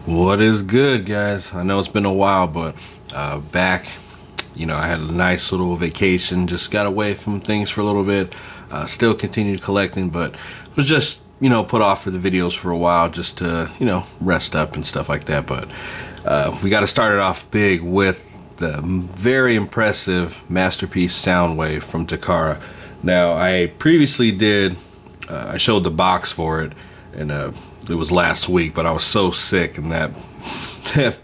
What is good, guys? I know it's been a while, but back, I had a nice little vacation, just got away from things for a little bit, still continued collecting, but was just, put off for the videos for a while just to, rest up and stuff like that. But we got to start it off big with the very impressive Masterpiece Soundwave from Takara. Now, I previously did, I showed the box for it, and it was last week, but I was so sick, and that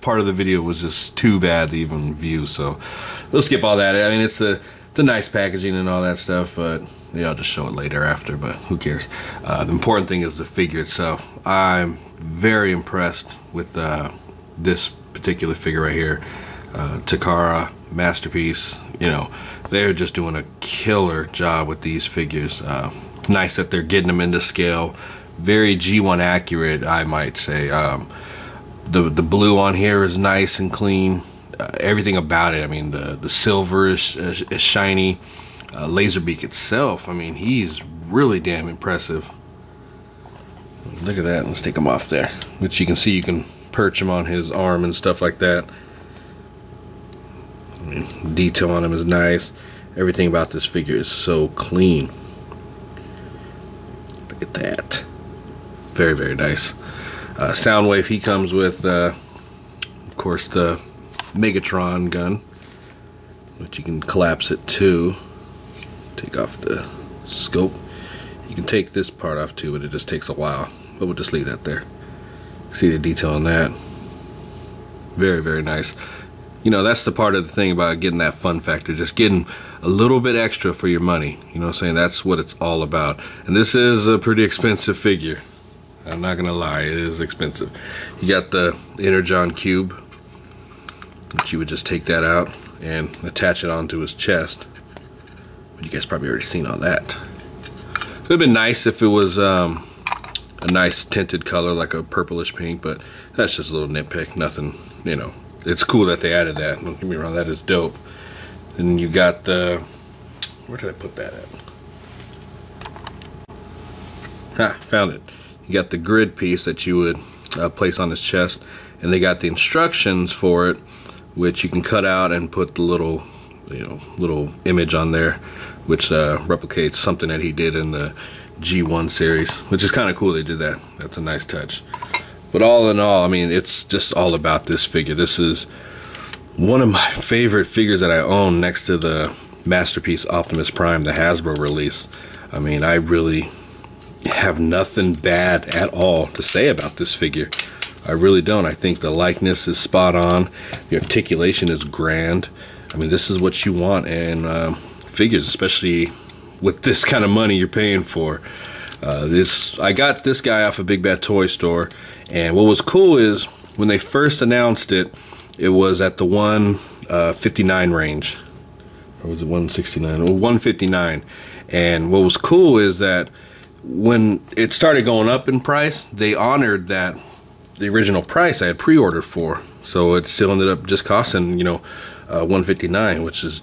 part of the video was just too bad to even view, so we'll skip all that. I mean, it's a nice packaging and all that stuff, but I'll just show it later after, but who cares. The important thing is the figure itself. I'm very impressed with this particular figure right here. Takara, Masterpiece, they're just doing a killer job with these figures. Nice that they're getting them into scale. Very G1 accurate, I might say. The blue on here is nice and clean. Everything about it, I mean, the silver is shiny. Laserbeak itself, I mean, he's really damn impressive. Look at that. Let's take him off there, which you can see you can perch him on his arm and stuff like that. I mean, detail on him is nice. Everything about this figure is so clean. Look at that. Very, very nice. Soundwave, he comes with, of course, the Megatron gun, which you can collapse it too. Take off the scope. You can take this part off too, but it just takes a while. But we'll just leave that there. See the detail on that. Very, very nice. That's the part of the thing about getting that fun factor, just getting a little bit extra for your money. You know what I'm saying? That's what it's all about. And this is a pretty expensive figure. I'm not gonna lie, it is expensive. You got the Energon cube, which you would just take that out and attach it onto his chest. But you guys probably already seen all that. It would have been nice if it was a nice tinted color, like a purplish pink, but that's just a little nitpick. Nothing, It's cool that they added that. Don't get me wrong, that is dope. Then you got the, where did I put that at? Ha, found it. You got the grid piece that you would place on his chest, and they got the instructions for it, which you can cut out and put the little, little image on there, which replicates something that he did in the G1 series, which is kind of cool they did that. That's a nice touch. But all in all, I mean, it's just all about this figure. This is one of my favorite figures that I own, next to the Masterpiece Optimus Prime, the Hasbro release. I mean, I really have nothing bad at all to say about this figure. I really don't. I think the likeness is spot on. The articulation is grand. I mean, this is what you want in figures, especially with this kind of money you're paying for. I got this guy off a Big Bad Toy Store, and what was cool is when they first announced it, it was at the 159 range, or was it 169? Or 159. And what was cool is that when it started going up in price, they honored that the original price I had pre-ordered for, so it still ended up just costing 159, which is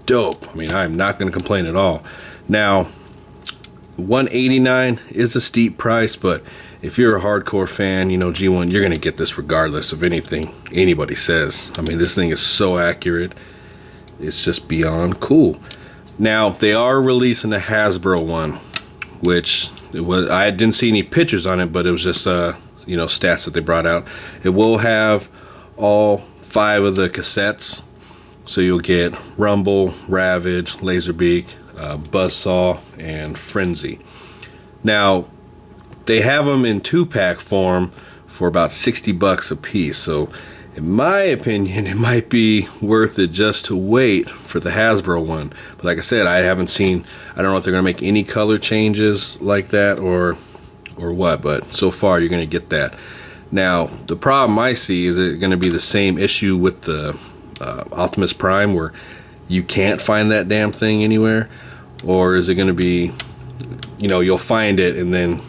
dope. I mean, I'm not going to complain at all. Now, 189 is a steep price, but if you're a hardcore fan, G1, you're going to get this regardless of anything anybody says. I mean, this thing is so accurate. It's just beyond cool. Now, they are releasing the Hasbro one, which I didn't see any pictures on it, but it was just stats that they brought out. It will have all 5 of the cassettes, so you'll get Rumble, Ravage, Laserbeak, Buzzsaw, and Frenzy. Now, they have them in 2-pack form for about 60 bucks a piece, so in my opinion, it might be worth it just to wait for the Hasbro one. But like I said, I don't know if they're going to make any color changes like that or what, but so far you're going to get that. Now, the problem I see is it going to be the same issue with the Optimus Prime, where you can't find that damn thing anywhere, or is it going to be, you'll find it and then,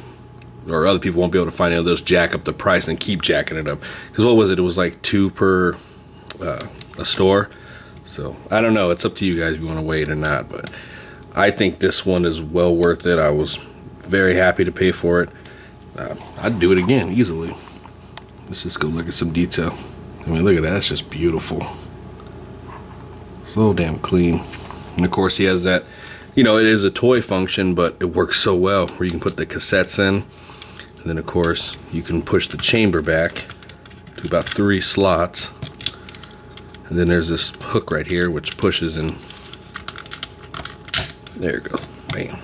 or other people won't be able to find it, they'll just jack up the price and keep jacking it up. Because what was it? It was like 2 per a store. So I don't know. It's up to you guys if you want to wait or not. But I think this one is well worth it. I was very happy to pay for it. I'd do it again easily. Let's just go look at some detail. I mean, look at that, that's just beautiful. So damn clean. And of course he has that, you know, it is a toy function, but it works so well where you can put the cassettes in. And then of course you can push the chamber back to about 3 slots. And then there's this hook right here which pushes in. There it goes. Bam.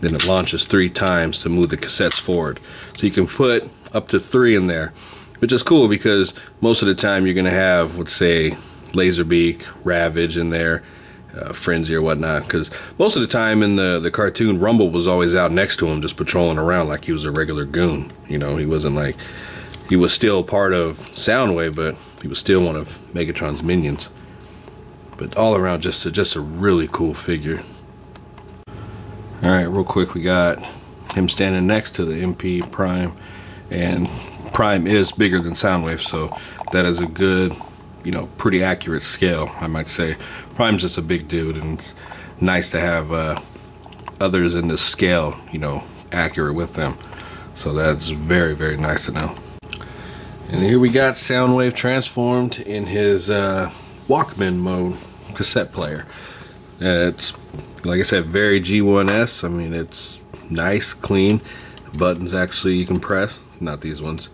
Then it launches 3 times to move the cassettes forward. So you can put up to 3 in there, which is cool because most of the time you're gonna have, let's say, Laserbeak, Ravage in there, Frenzy or whatnot, because most of the time in the cartoon, Rumble was always out next to him just patrolling around like he was a regular goon. You know, he wasn't like, he was still part of Soundwave, but he was still one of Megatron's minions. But all around, just a really cool figure. Alright, real quick, we got him standing next to the MP Prime, and Prime is bigger than Soundwave, so that is a good, you know, pretty accurate scale, I might say. Prime's just a big dude, and it's nice to have others in this scale, you know, accurate with them. So that's very, very nice to know. And here we got Soundwave transformed in his Walkman mode cassette player. It's, like I said, very G1S. I mean, it's nice, clean. Buttons actually you can press, not these ones.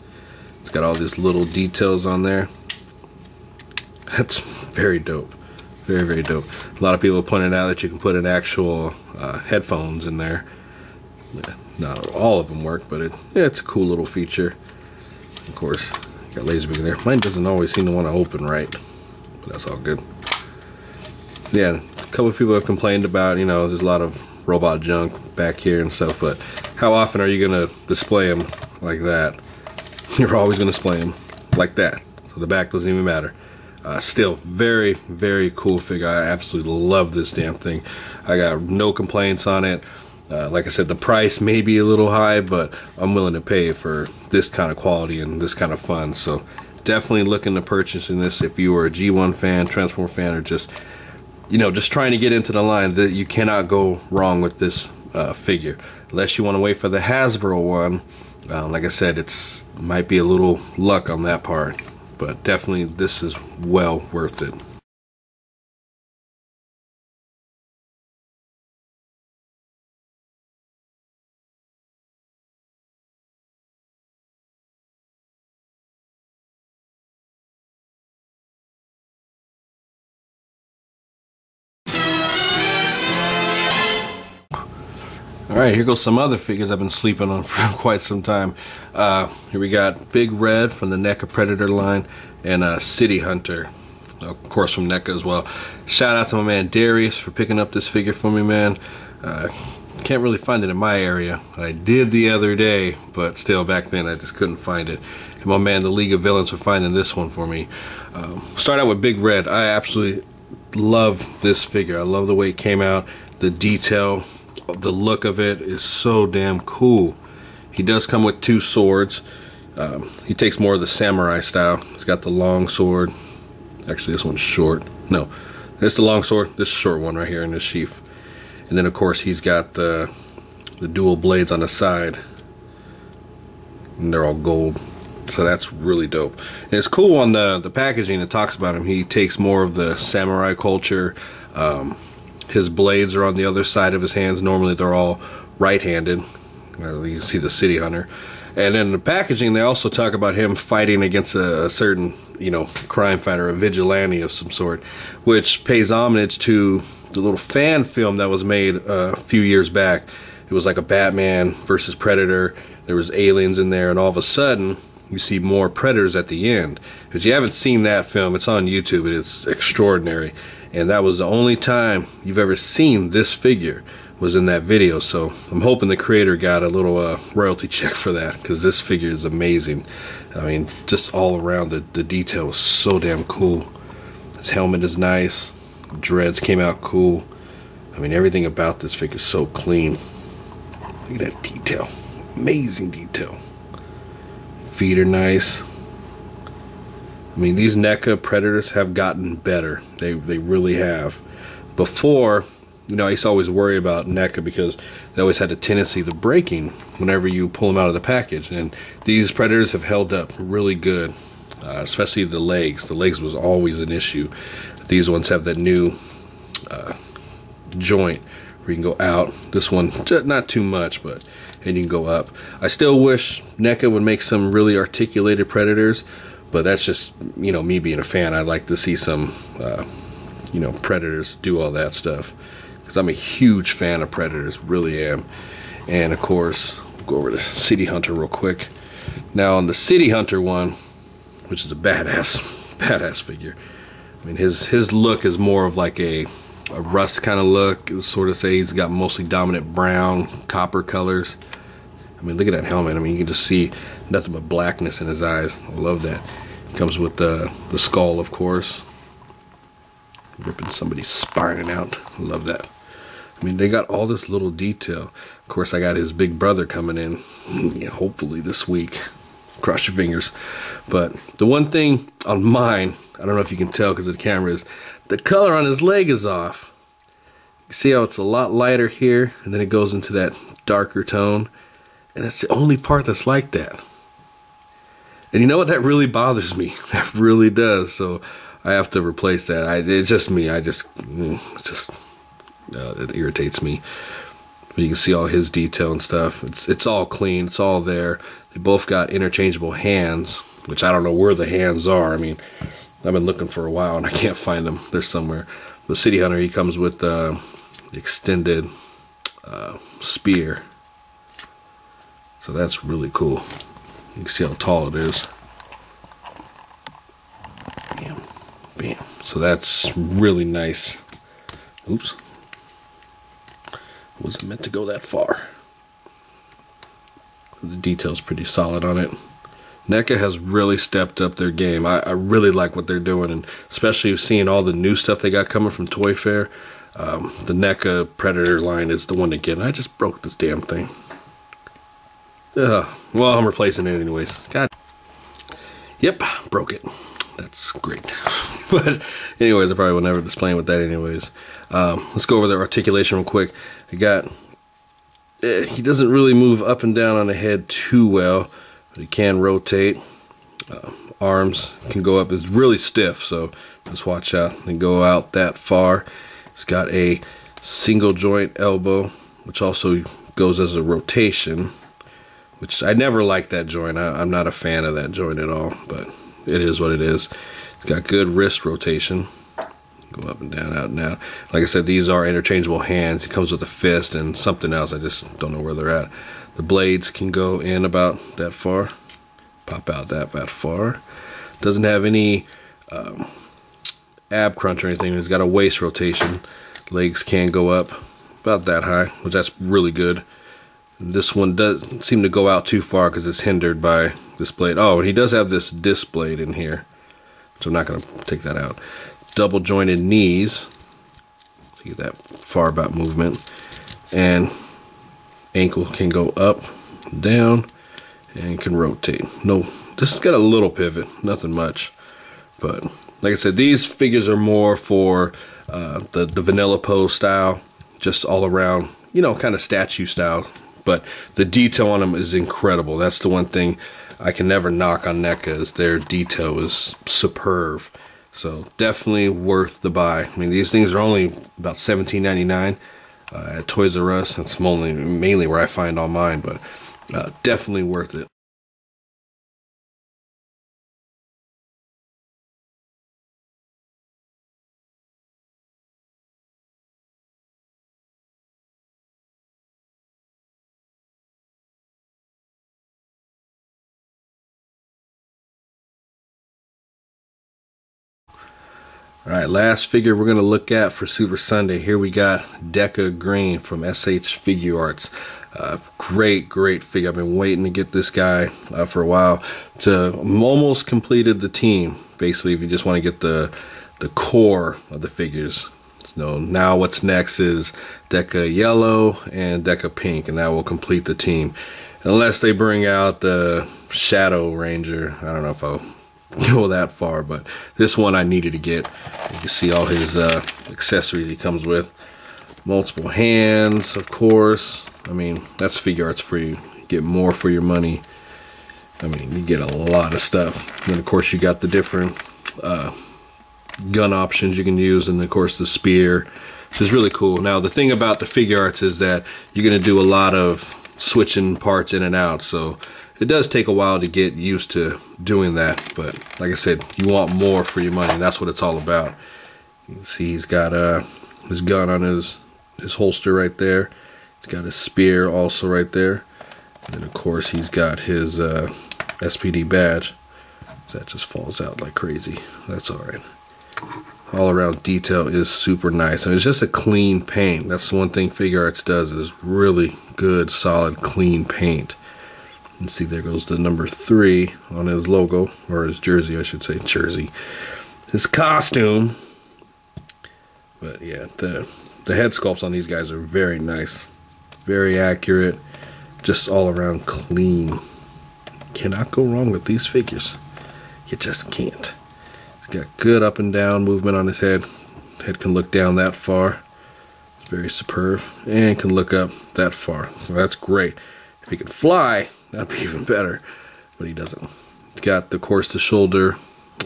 It's got all these little details on there. That's very dope. Very, very dope. A lot of people pointed out that you can put an actual headphones in there. Not all of them work, but it's a cool little feature. Of course, you got Laserbeak in there. Mine doesn't always seem to want to open right, but that's all good. Yeah, a couple of people have complained about, you know, there's a lot of robot junk back here and stuff, but how often are you going to display them like that? You're always going to display them like that, so the back doesn't even matter. Still, very, very cool figure. I absolutely love this damn thing. I got no complaints on it. Like I said, the price may be a little high, but I'm willing to pay for this kind of quality and this kind of fun. So definitely looking to purchasing this if you are a G1 fan, Transformer fan, or just, you know, just trying to get into the line. That you cannot go wrong with this figure, unless you want to wait for the Hasbro one. Like I said, it's might be a little luck on that part, but definitely this is well worth it. Alright, here goes some other figures I've been sleeping on for quite some time. Here we got Big Red from the NECA Predator line, and City Hunter, of course, from NECA as well. Shout out to my man Darius for picking up this figure for me, man. Can't really find it in my area. I did the other day, but still back then I just couldn't find it. And my man, the League of Villains, for finding this one for me. Start out with Big Red. I absolutely love this figure. I love the way it came out, the detail. The look of it is so damn cool. He does come with 2 swords. He takes more of the samurai style. He's got the long sword. Actually, this one's short. No, this is the long sword. This short one right here in this sheath. And then of course he's got the dual blades on the side, and they're all gold. So that's really dope. And it's cool on the packaging. It talks about him. He takes more of the samurai culture. His blades are on the other side of his hands. Normally they're all right-handed. You see the City Hunter. And in the packaging they also talk about him fighting against a certain, you know, crime fighter, a vigilante of some sort, which pays homage to the little fan film that was made a few years back. It was like a Batman versus Predator. There was aliens in there, and all of a sudden you see more Predators at the end. If you haven't seen that film, it's on YouTube. It's extraordinary. And that was the only time you've ever seen this figure, was in that video. So I'm hoping the creator got a little royalty check for that, because this figure is amazing. I mean, just all around the detail is so damn cool. His helmet is nice. Dreads came out cool. I mean, everything about this figure is so clean. Look at that detail. Amazing detail. Feet are nice. I mean, these NECA Predators have gotten better. They really have. Before, you know, I used to always worry about NECA because they always had a tendency to breaking whenever you pull them out of the package. And these Predators have held up really good, especially the legs. The legs was always an issue. These ones have that new joint where you can go out. This one, not too much, but and you can go up. I still wish NECA would make some really articulated Predators, but that's just, you know, me being a fan. I'd like to see some, you know, Predators do all that stuff, because I'm a huge fan of Predators, really am. And of course, we'll go over to City Hunter real quick. Now on the City Hunter one, which is a badass figure. I mean, his look is more of like a rust kind of look. It was sort of say he's got mostly dominant brown, copper colors. I mean, look at that helmet. I mean, you can just see nothing but blackness in his eyes. I love that. It comes with the skull, of course. Ripping somebody's spine out. I love that. I mean, they got all this little detail. Of course, I got his big brother coming in, yeah, hopefully this week. Cross your fingers. But the one thing on mine, I don't know if you can tell because of the camera, is the color on his leg is off. You see how it's a lot lighter here, and then it goes into that darker tone. And it's the only part that's like that. And you know what? That really bothers me. That really does. So I have to replace that. It's just me. It irritates me. But you can see all his detail and stuff. It's all clean. It's all there. They both got interchangeable hands, which I don't know where the hands are. I mean, I've been looking for a while and I can't find them. They're somewhere. The City Hunter, he comes with the extended spear. So that's really cool. You can see how tall it is. Bam, bam. So that's really nice. Oops. Wasn't meant to go that far. The detail's pretty solid on it. NECA has really stepped up their game. I really like what they're doing, and especially seeing all the new stuff they got coming from Toy Fair. The NECA Predator line is the one to get. I just broke this damn thing. Well, I'm replacing it anyways. God. Yep, broke it. That's great. But anyways, I probably will never display with that anyways. Let's go over the articulation real quick. I got, he doesn't really move up and down on the head too well, but he can rotate. Arms can go up. It's really stiff, so just watch out and go out that far. It's got a single joint elbow, which also goes as a rotation, which I never liked that joint. I'm not a fan of that joint at all, but it is what it is. It's got good wrist rotation. Go up and down, out and out. Like I said, these are interchangeable hands. It comes with a fist and something else. I just don't know where they're at. The blades can go in about that far, pop out that far. Doesn't have any ab crunch or anything. It's got a waist rotation. Legs can go up about that high, which that's really good. This one doesn't seem to go out too far because it's hindered by this blade. Oh, and he does have this disc blade in here, so I'm not going to take that out. Double jointed knees, see that far about movement, and ankle can go up, down, and can rotate. No, this has got a little pivot, nothing much, but like I said, these figures are more for the vanilla pose style, just all around, you know, kind of statue style. But the detail on them is incredible. That's the one thing I can never knock on NECA, is their detail is superb. So definitely worth the buy. I mean, these things are only about $17.99 at Toys R Us. That's mainly where I find all mine, but definitely worth it. Alright, last figure we're going to look at for Super Sunday. Here we got Deca Green from SH Figuarts. Great figure. I've been waiting to get this guy for a while. Almost completed the team. Basically, if you just want to get the core of the figures. So now what's next is Deca Yellow and Deca Pink, and that will complete the team. Unless they bring out the Shadow Ranger. I don't know if I'll go that far, but this one I needed to get. You can see all his accessories he comes with. Multiple hands, of course. I mean, that's Figuarts for you. Get more for your money. I mean, you get a lot of stuff. And then of course you got the different gun options you can use, and of course the spear, which is really cool. Now the thing about the Figuarts is that you're going to do a lot of switching parts in and out, so it does take a while to get used to doing that. But like I said, you want more for your money, and that's what it's all about. You can see he's got his gun on his holster right there. He's got his spear also right there. And then of course he's got his SPD badge. That just falls out like crazy. That's alright. All around detail is super nice, and it's just a clean paint. That's the one thing Figuarts does, is really good, solid, clean paint. And see, there goes the number 3 on his logo, or his jersey, I should say, jersey. His costume. But yeah, the head sculpts on these guys are very nice, very accurate, just all around clean. Cannot go wrong with these figures. You just can't. He's got good up and down movement on his head. Head can look down that far. It's very superb. And can look up that far. So that's great. If he could fly, that'd be even better. But he doesn't. He's got, of course, the shoulder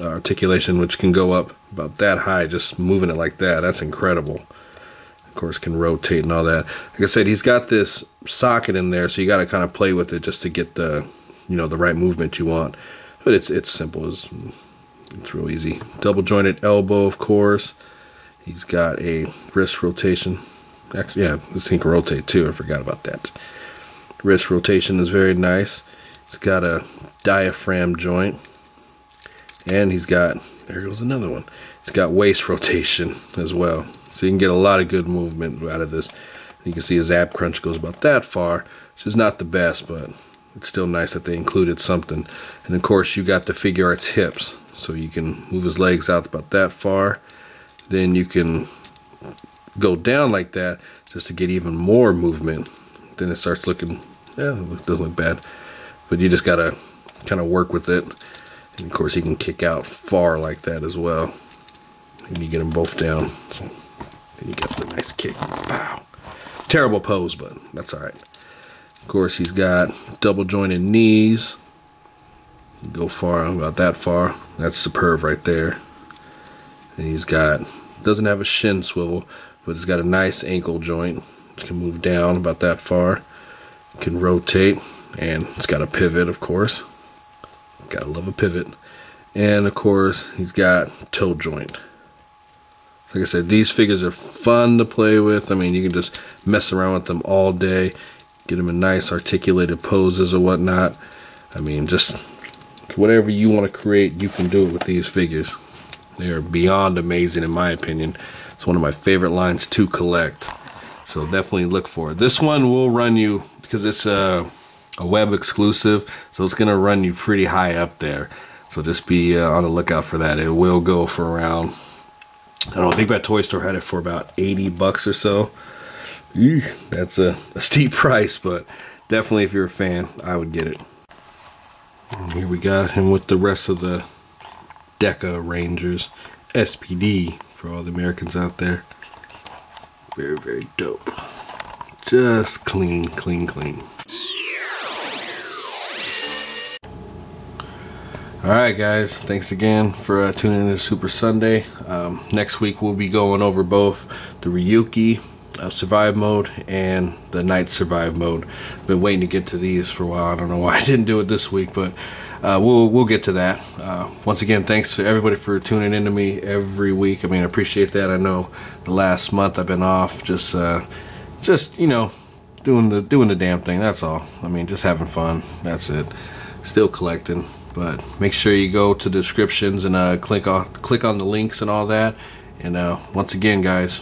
articulation, which can go up about that high, just moving it like that. That's incredible. Of course, can rotate and all that. Like I said, he's got this socket in there, so you got to kind of play with it just to get the, you know, the right movement you want. But it's simple. It's real easy. Double jointed elbow, of course. He's got a wrist rotation. Actually, yeah, this thing can rotate too. I forgot about that. Wrist rotation is very nice. He's got a diaphragm joint. And he's got, there goes another one. He's got waist rotation as well. So you can get a lot of good movement out of this. You can see his ab crunch goes about that far, which is not the best, but it's still nice that they included something. And of course you got the Figuarts hips, so you can move his legs out about that far. Then you can go down like that just to get even more movement. Then it starts looking, yeah, it doesn't look bad, but you just gotta kind of work with it. And of course he can kick out far like that as well, and you get them both down. So then you get the nice kick. Wow, terrible pose, but that's all right. Of course, he's got double jointed knees. Go far, about that far. That's superb right there. And he's got, doesn't have a shin swivel, but he's got a nice ankle joint. It can move down about that far. It can rotate, and it's got a pivot, of course. Gotta love a pivot. And of course, he's got toe joint. Like I said, these figures are fun to play with. I mean, you can just mess around with them all day. Get them in nice articulated poses or whatnot. I mean, just whatever you want to create, you can do it with these figures. They are beyond amazing in my opinion. It's one of my favorite lines to collect. So definitely look for it. This one will run you, because it's a web exclusive, so it's going to run you pretty high up there. So just be on the lookout for that. It will go for around, I don't know, I think that Toy Store had it for about 80 bucks or so. Eesh, that's a steep price, but definitely if you're a fan, I would get it. And here we got him with the rest of the DECA Rangers. SPD for all the Americans out there. Very, very dope. Just clean, clean, clean. Alright guys, thanks again for tuning in to Super Sunday. Next week we'll be going over both the Ryuki survive mode and the night survive mode. Been waiting to get to these for a while. I don't know why I didn't do it this week, but we'll get to that. Once again, thanks to everybody for tuning in to me every week. I mean, I appreciate that. I know the last month I've been off, just you know, doing the damn thing. That's all. I mean, just having fun. That's it. Still collecting. But make sure you go to the descriptions and click on the links and all that. And once again, guys,